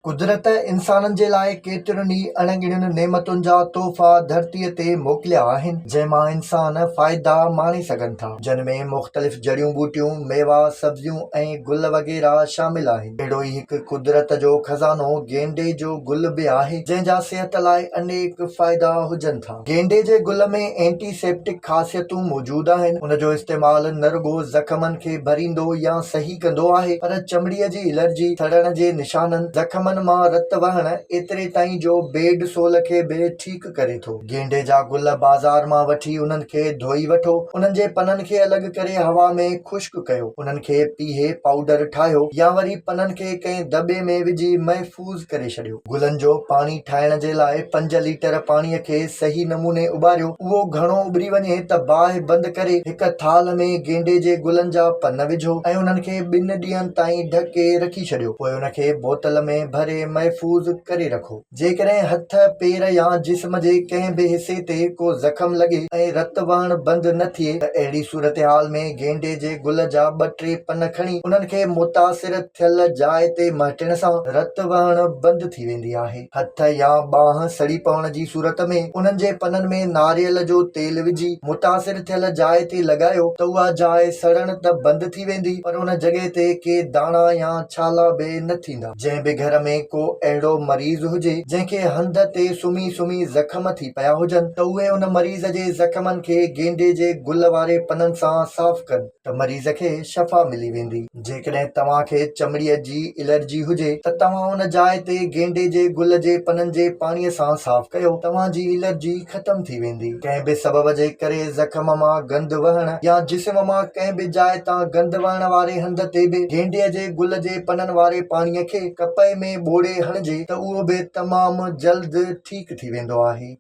कुदरत इंसाननि जे लाइ केतिरनि ई अणगिणियुनि नेमतुनि जा तोहफ़ा धरतीअ ते मोकिलिया आहिनि, जंहिंमां इंसान फ़ाइदा माणे सघनि था, जिन में मुख़्तलिफ़ जड़ियूं ॿूटियूं, मेवा, सब्जियूं ऐं गुल वग़ैरह शामिल आहिनि। अहिड़ो ई हिकु कुदरत जो खज़ानो गेंडे जो गुल बि आहे, जंहिंजा सिहत लाइ अनेक फ़ाइदा हुजनि था। गेंडे जे गुल में एंटीसेप्टिक ख़ासियतूं मौजूदु आहिनि। उन जो इस्तेमालु न रुॻो ज़ख़्मनि खे भरींदो या सही कंदो आहे, पर चमड़ीअ जी एलर्जी, सड़ण जे निशाननि, ज़ख़्मनि मां रत वहण, एतिरे ताईं जो बेड सोल खे बि ठीकु करे थो। गेंडे जा गुल बाज़ार मां वठी उन्हनि खे धोई वठो, उन्हनि जे पननि खे अलॻि करे हवा में खुश्क कयो, उन्हनि खे पीहे पाउडर ठाहियो या वरी पननि खे कंहिं दॿे में विझी महफ़ूज़ करे छॾियो। गुलनि जो पाणी ठाहिण जे लाइ 5 लीटर पाणीअ खे सही नमूने उॿारियो। उहो घणो उॿरी वञे त बाहि बंदि करे हिक थाल में गेंडे जे गुलनि जा पन विझो ऐं उन्हनि खे 2 ॾींहंनि ताईं ढके रखी छॾियो। पोइ उन खे बोतल में भरे महफ़ूज़ करे रखो। जेकॾहिं हथ, पेर या जिस्म जे कंहिं बि हिसे ते को ज़ख़्म लॻे ऐं रत वहण बंदि न थिए त अहिड़ी सूरतहाल में गेंडे जे गुल जा 2-3 पन खणी उन्हनि खे मुतासिर थियल जाइ ते महटण सां रत वहण बंदि थी वेंदी आहे। हथ या ॿांह सड़ी पवण जी सूरत में उन्हनि जे पननि में नारियल जो तेल विझी मुतासिर थियल जाइ ते लॻायो त उहा जाइ सड़ण त बंदि थी वेंदी, पर उन जॻह ते के दाणा या छाला बि न थींदा। जंहिं बि घर में को अहिड़ो मरीज़ हुजे जंहिंखे हंध ते सुम्ही सुम्ही ज़ख़्म थी पिया हुजनि, त उहे उन मरीज़ जे ज़ख़्मनि खे गेंडे जे गुल वारे पननि सां साफ़ कनि त मरीज़ खे शफ़ा मिली वेंदी। जेकॾहिं तव्हांखे चमड़ीअ जी एलर्जी हुजे त तव्हां उन जाइ ते गेंडे जे गुल जे पननि जे पाणीअ सां साफ़ कयो, तव्हांजी एलर्जी ख़तम थी वेंदी। कंहिं बि सबब जे करे ज़ख़्म मां गंद वहण या जिस्म मां कंहिं बि जाइ तां गंद वहण वारे हंध ते बि गेंडे जे गुल जे पननि वारे पाणीअ खे कपहि में ॿोड़े हणिजे त उहो बि तमामु जल्द ठीकु थी वेंदो आहे।